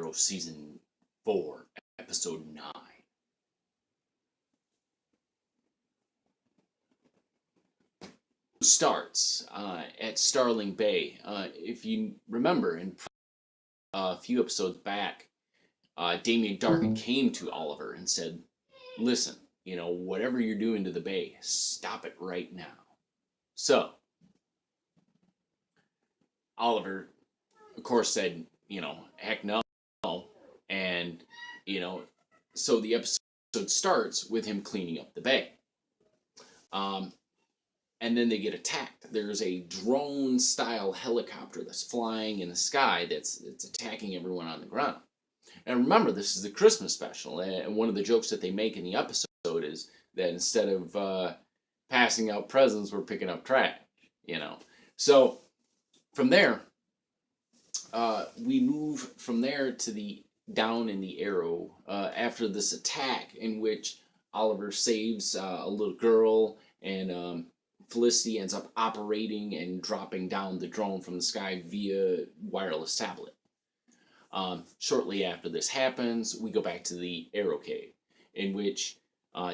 Arrow Season 4, Episode 9. Starts at Starling Bay. If you remember, in a few episodes back, Damien Dark came to Oliver and said, listen, whatever you're doing to the bay, stop it right now. So, Oliver, of course, said, heck no. And, so the episode starts with him cleaning up the bay. And then they get attacked. There's a drone-style helicopter that's flying in the sky that's attacking everyone on the ground. And remember, this is the Christmas special, and one of the jokes that they make in the episode is that instead of passing out presents, we're picking up trash, So, from there, we move from there to down in the Arrow after this attack in which Oliver saves a little girl, and Felicity ends up operating and dropping down the drone from the sky via wireless tablet. Shortly after this happens, we go back to the Arrow Cave, in which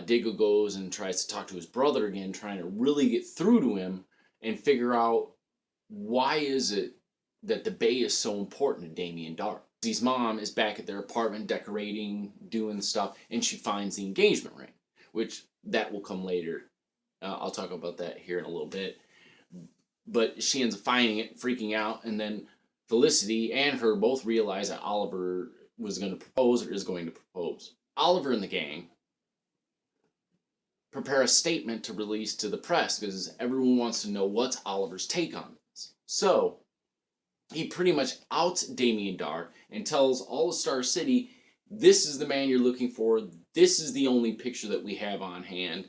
Diggle goes and tries to talk to his brother again, trying to really get through to him and figure out why is it that the bay is so important to Damien Dark. His mom is back at their apartment decorating, doing stuff, and she finds the engagement ring, which that will come later. I'll talk about that here in a little bit. But she ends up finding it, freaking out, and then Felicity and her both realize that Oliver was going to propose or is going to propose. Oliver and the gang prepare a statement to release to the press because everyone wants to know what's Oliver's take on this. So he pretty much outs Damien Dark and tells all of Star City, this is the man you're looking for. This is the only picture that we have on hand.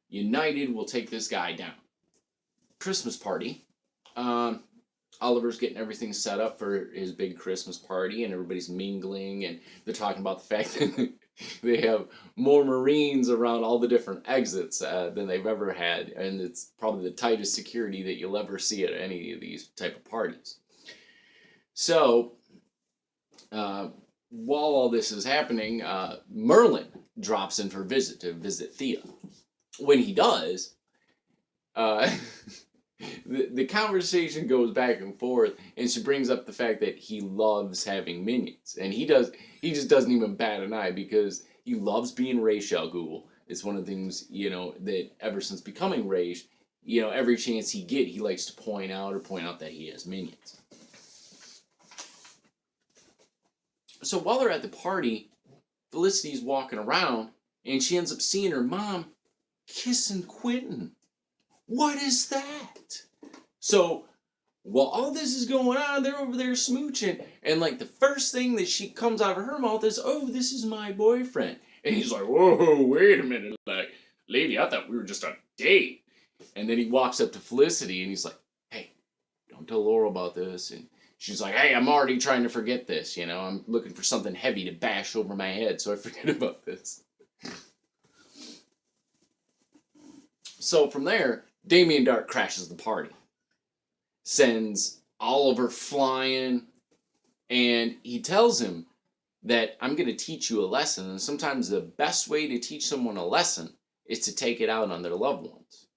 United will take this guy down. Christmas party. Oliver's getting everything set up for his big Christmas party, and everybody's mingling, and they're talking about the fact that they have more Marines around all the different exits than they've ever had, and it's probably the tightest security that you'll ever see at any of these type of parties. So, while all this is happening, Merlin drops in for a visit to visit Thea. When he does, the conversation goes back and forth, and she brings up the fact that he loves having minions, and he just doesn't even bat an eye because he loves being Ra's al Ghul. It's one of the things that ever since becoming Ra's, every chance he get, he likes to point out that he has minions. So while they're at the party, Felicity's walking around, and she ends up seeing her mom kissing Quentin. What is that? So, while all this is going on, they're over there smooching, and the first thing that she comes out of her mouth is, oh, this is my boyfriend. And he's like, whoa, wait a minute, lady, I thought we were just on a date. And then he walks up to Felicity, and he's like, hey, don't tell Laura about this. And she's like, hey, I'm already trying to forget this, I'm looking for something heavy to bash over my head, so I forget about this. So from there, Damien Dark crashes the party, sends Oliver flying, and he tells him that I'm going to teach you a lesson, and sometimes the best way to teach someone a lesson is to take it out on their loved ones,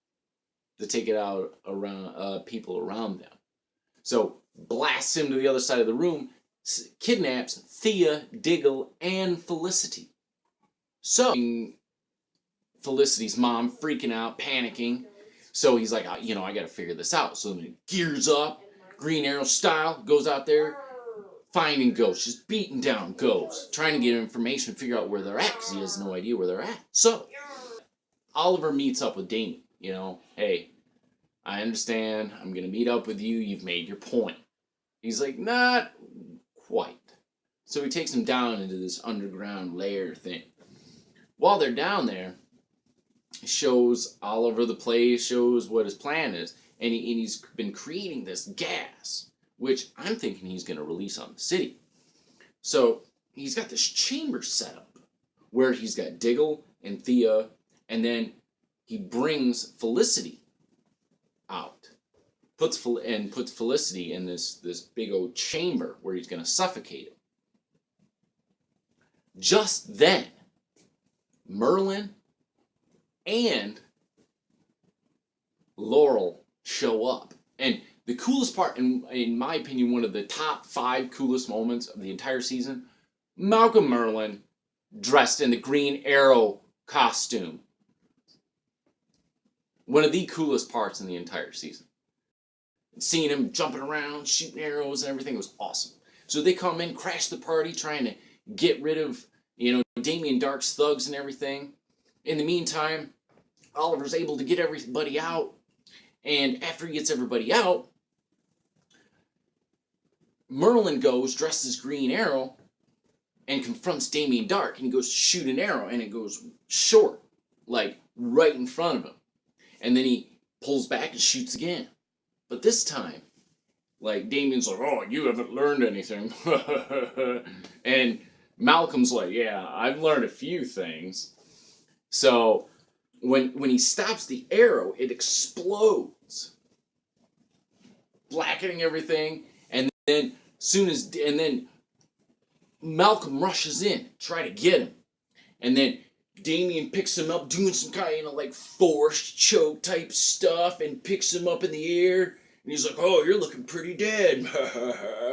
to take it out around people around them. So blasts him to the other side of the room, kidnaps Thea, Diggle, and Felicity. So Felicity's mom freaking out, panicking. So he's like, I got to figure this out. So he gears up, Green Arrow style, goes out there, finding ghosts, just beating down ghosts, trying to get information, figure out where they're at, because he has no idea where they're at. So Oliver meets up with Damien. Hey, I understand. I'm going to meet up with you. You've made your point. He's like, not quite. So he takes him down into this underground lair thing. While they're down there, shows Oliver the place, shows what his plan is, and he's been creating this gas, which I'm thinking he's going to release on the city. So he's got this chamber set up where he's got Diggle and Thea, and then he brings Felicity out, puts Felicity in this big old chamber where he's going to suffocate him. Just then, Merlin and Laurel show up. And the coolest part, in my opinion, one of the top 5 coolest moments of the entire season, Malcolm Merlin dressed in the Green Arrow costume. One of the coolest parts in the entire season. Seeing him jumping around, shooting arrows and everything was awesome. So they come in, crash the party, trying to get rid of, Damien Dark's thugs and everything. In the meantime, Oliver's able to get everybody out. And after he gets everybody out, Merlin goes, dressed as Green Arrow, and confronts Damien Dark. And he goes to shoot an arrow, and it goes short, like right in front of him. And then he pulls back and shoots again. But this time, like, Damien's like, oh, you haven't learned anything. And Malcolm's like, yeah, I've learned a few things. So when he stops the arrow, it explodes, blackening everything. And then Malcolm rushes in, try to get him. And then Damien picks him up, doing some kind of like forced choke type stuff, and picks him up in the air. And he's like, oh, you're looking pretty dead.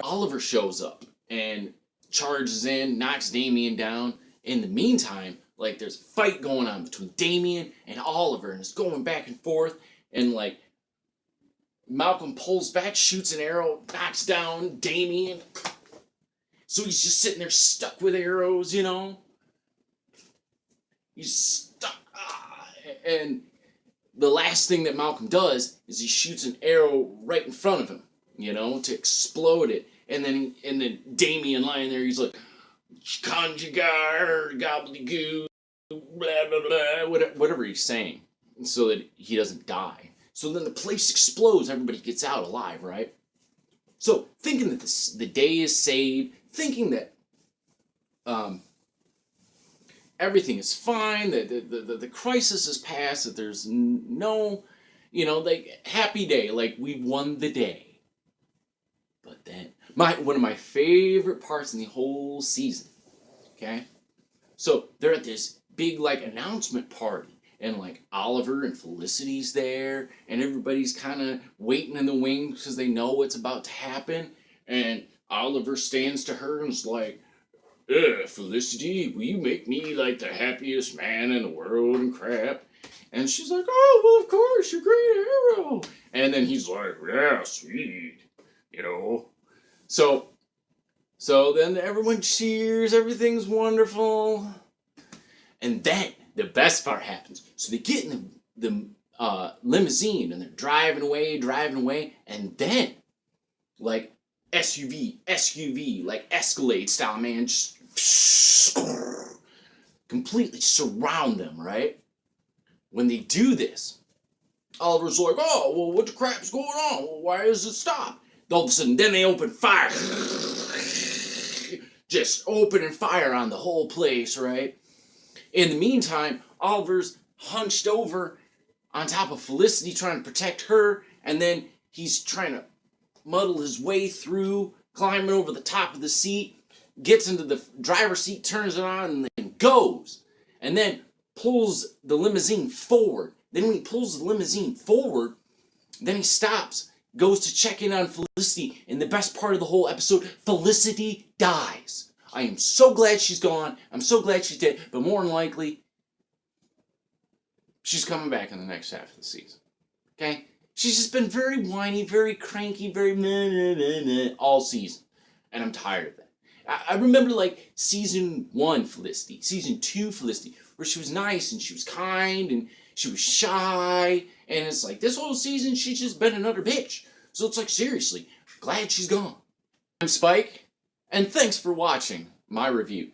Oliver shows up and charges in, knocks Damien down. In the meantime, like, there's a fight going on between Damien and Oliver, and it's going back and forth. And like, Malcolm pulls back, shoots an arrow, knocks down Damien. So he's just sitting there stuck with arrows, He's stuck. And the last thing that Malcolm does is he shoots an arrow right in front of him, to explode it. And then Damien lying there, he's like, conjugar, gobbledygoo, blah, blah, blah, whatever he's saying, so that he doesn't die. So then the place explodes, everybody gets out alive, right? So thinking that the day is saved, thinking that everything is fine, that the crisis is past, that there's no, like, happy day, like we've won the day. But then, one of my favorite parts in the whole season, okay? So they're at this big, like, announcement party, and like Oliver and Felicity's there, and everybody's kind of waiting in the wings because they know what's about to happen. And Oliver stands to her and is like, Felicity, will you make me like the happiest man in the world and crap? And she's like, oh, well, of course, you're Green Arrow. And then he's like, yeah, sweet, So then everyone cheers, everything's wonderful. And then the best part happens. So they get in the limousine, and they're driving away, and then, like, SUV, like Escalade style, man, just completely surround them, right? When they do this, Oliver's like, oh, well, what the crap's going on? Well, why does it stop? All of a sudden, then they open fire. Just opening fire on the whole place, right? In the meantime, Oliver's hunched over on top of Felicity, trying to protect her, and then he's trying to muddle his way through, climbing over the top of the seat, gets into the driver's seat, turns it on, and then goes. And then pulls the limousine forward. Then when he pulls the limousine forward, then he stops, goes to check in on Felicity, and the best part of the whole episode, Felicity dies. I am so glad she's gone. I'm so glad she's dead, but more than likely, she's coming back in the next half of the season. Okay? She's just been very whiny, very cranky, very meh all season. And I'm tired of that. I remember, like, season 1 Felicity, season 2 Felicity, where she was nice and she was kind and she was shy. And it's like, this whole season, she's just been another bitch. So it's like, seriously, glad she's gone. I'm Spike, and thanks for watching my review.